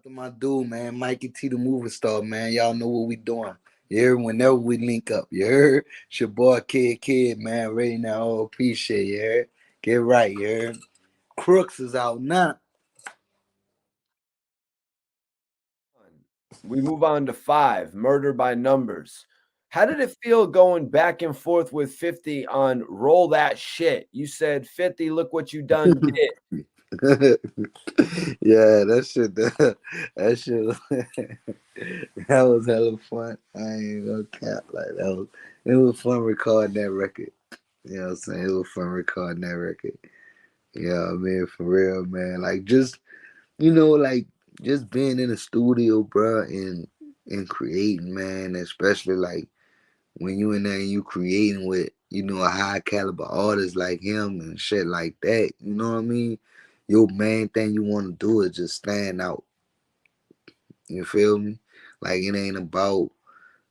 out to my dude, man, Mikey T, the movie star, man. Y'all know what we doing. You heard? Whenever we link up, you heard? It's your boy Kid, man. Ready now, oh, appreciate you, heard? Get right, you heard? Crooks is out now. We move on to 5, Murder by Numbers. How did it feel going back and forth with 50 on Roll That Shit? You said, 50, look what you done did. Yeah, that shit, that shit, that was hella fun. I ain't gonna cap like that. It was fun recording that record. You know what I'm saying? It was fun recording that record. Yeah, I mean, for real, man. Like, just like just being in the studio, bro, and creating, man. Especially like when you in there and you creating with a high caliber artist like him and shit like that. You know what I mean? Your main thing you want to do is just stand out. You feel me? Like it ain't about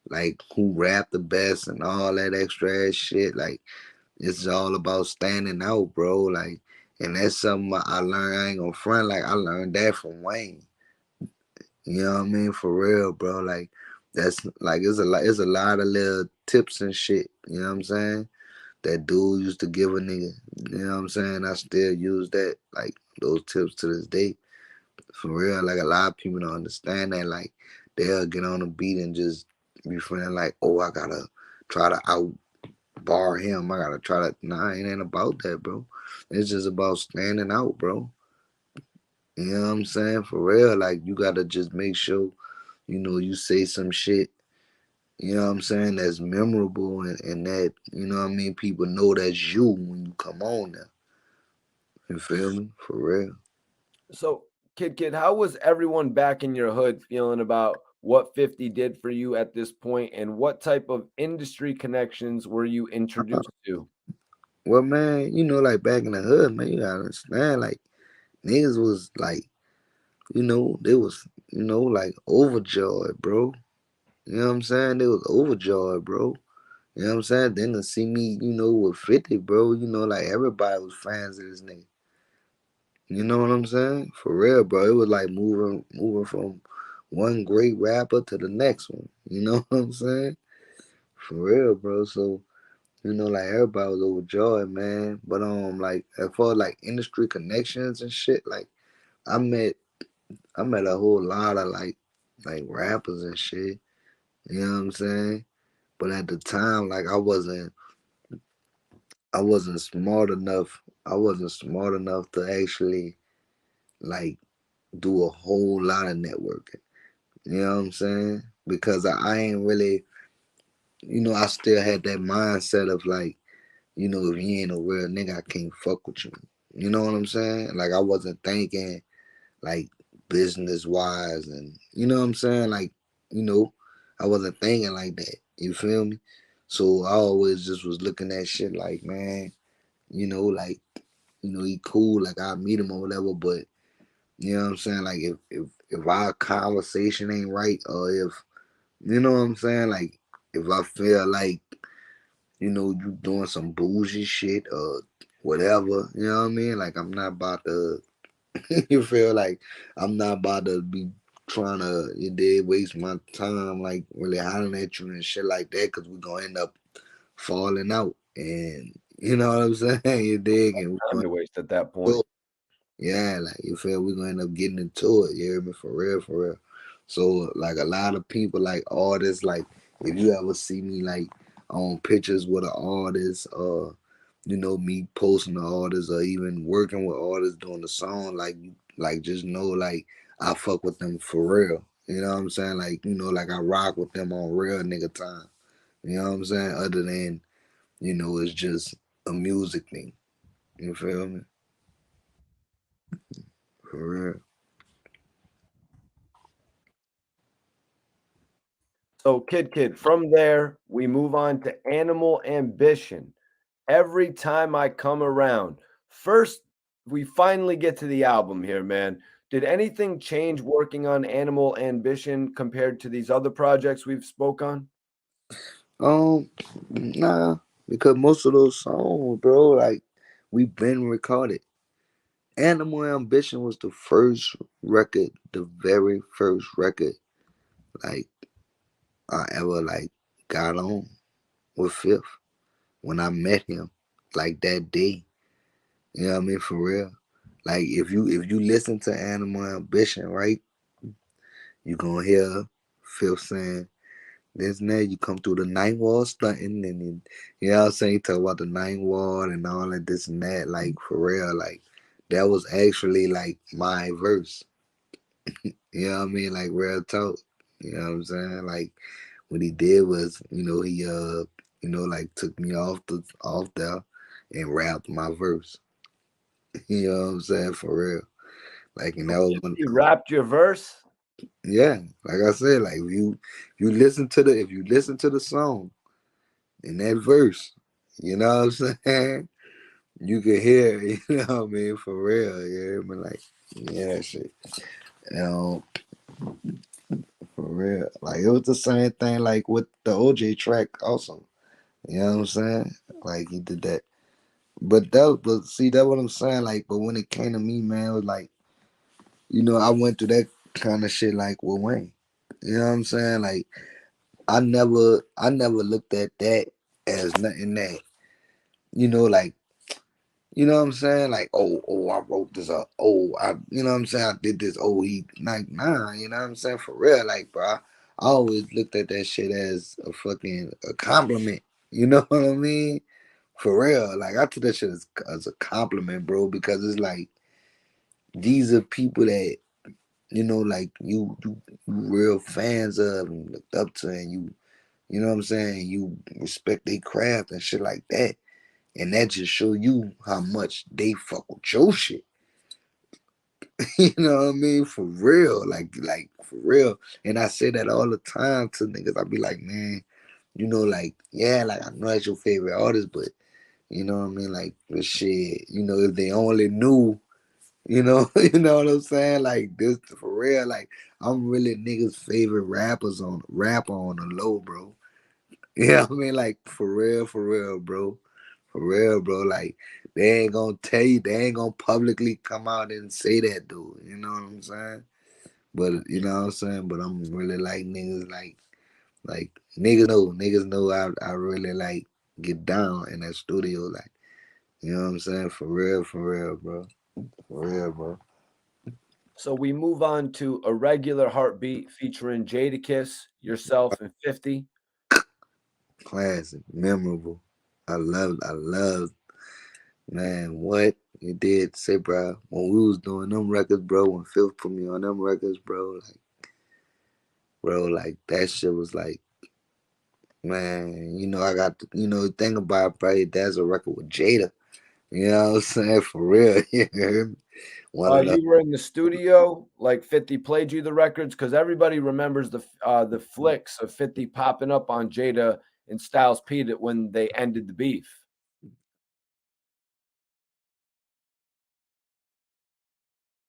like who rap the best and all that extra ass shit. Like it's all about standing out, bro. Like, and that's something I learned. I ain't gonna front. Like I learned that from Wayne. You know what I mean? For real, bro. Like that's like it's a lot of little tips and shit. You know what I'm saying? That dude used to give a nigga. You know what I'm saying? I still use that, like those tips to this day. For real. Like a lot of people don't understand that. Like they'll get on the beat and just be feeling like, oh, I gotta try to out bar him. I gotta try to. Nah, it ain't about that, bro. It's just about standing out, bro. You know what I'm saying? For real. Like you gotta just make sure, you say some shit, what I'm saying, that's memorable and that, what I mean, people know that's you when you come on there. You feel me? For real. So, Kid, how was everyone back in your hood feeling about what 50 did for you at this point, and what type of industry connections were you introduced to? Well, man, like back in the hood, man, you gotta understand, like, niggas was like, they was, like overjoyed, bro. You know what I'm saying? They was overjoyed, bro. You know what I'm saying? Then to see me, with 50, bro, like everybody was fans of this nigga. You know what I'm saying? For real, bro. It was like moving from one great rapper to the next one. You know what I'm saying? For real, bro. So, like everybody was overjoyed, man. But like as far as like industry connections and shit, like I met I met a whole lot of like rappers and shit. You know what I'm saying? But at the time, like I wasn't smart enough. I wasn't smart enough to actually like do a whole lot of networking. You know what I'm saying? Because I ain't really, I still had that mindset of like, if you ain't a real nigga, I can't fuck with you. You know what I'm saying? Like I wasn't thinking like business wise and you know what I'm saying? Like, you know, I wasn't thinking like that. You feel me? So I always just was looking at shit like, man, like, he cool, like I meet him or whatever, but you know what I'm saying? Like if our conversation ain't right or if you know what I'm saying, like if I feel like, you doing some bougie shit or whatever, you know what I mean? Like I'm not about to you feel like I'm not about to be trying to you did waste my time like really hollering at you and shit like that because we're gonna end up falling out and you know what I'm saying? You dig and we're Time gonna to waste at that go. point. Yeah, like you feel we're gonna end up getting into it, you hear me? For real, for real. So like a lot of people like artists, like if you ever see me like on pictures with an artist or me posting the artist or even working with artists doing the song, like just know like I fuck with them for real. You know what I'm saying? Like, like I rock with them on real nigga time. You know what I'm saying? Other than, it's just a music thing. You feel me? For real. So, Kid, from there, we move on to Animal Ambition. Every time I come around, first, we finally get to the album here, man. Did anything change working on Animal Ambition compared to these other projects we've spoke on? Nah, because most of those songs, bro, like we've been recorded. Animal Ambition was the first record, the very first record like I ever like got on with Fifth when I met him like that day. You know what I mean? For real. Like if you listen to Animal Ambition, right, you gonna hear Fifth saying this and that. You come through the ninth wall stunting, and then, you know what I'm saying? You talk about the ninth wall and all that, this and that. Like for real, like that was actually like my verse. You know what I mean? Like real talk. You know what I'm saying? Like what he did was, he like took me off there and rapped my verse. You know what I'm saying? For real. Like, and that was when, You rapped your verse? yeah, like I said, like if you listen to the song in that verse, you know what I'm saying? You can hear, you know what I mean, for real. You hear me? Like, yeah, that shit. You know, for real. Like it was the same thing like with the OJ track also. You know what I'm saying? Like he did that. But see that what I'm saying, like, but when it came to me, man, it was like, I went through that kind of shit like with Wayne. You know what I'm saying? Like I never looked at that as nothing that, like, you know what I'm saying? Like, I wrote this up. You know what I'm saying? I did this. He, like, nah, you know what I'm saying? For real, like, bro, I always looked at that shit as a compliment. You know what I mean? For real, like, I took that shit as a compliment, bro, because it's like these are people that, like you real fans of and looked up to, and you know what I'm saying? You respect their craft and shit like that. And that just show you how much they fuck with your shit. You know what I mean? For real. Like for real. And I say that all the time to niggas. I be like, man, like, yeah, like I know that's your favorite artist, but you know what I mean? Like the shit, if they only knew, you know what I'm saying? Like this for real. Like I'm really niggas' favorite rapper on the low, bro. You know what I mean? Like for real, bro. For real, bro. Like they ain't gonna tell you, they ain't gonna publicly come out and say that, dude. You know what I'm saying? But you know what I'm saying? But I'm really like niggas, like niggas know I really like get down in that studio, like, you know what I'm saying? For real, bro. For real, bro. So we move on to A Regular Heartbeat featuring Jadakiss, yourself, and 50. Classic, memorable. I love, man, what you did say, bro, when we was doing them records, bro, when Phil put me on them records, like that shit was like, man, I got, the thing about it, bro, that's a record with Jada. You know what I'm saying? For real. You heard me? One of the, You were in the studio, like 50 played you the records, because everybody remembers the flicks of 50 popping up on Jada and Styles P when they ended the beef.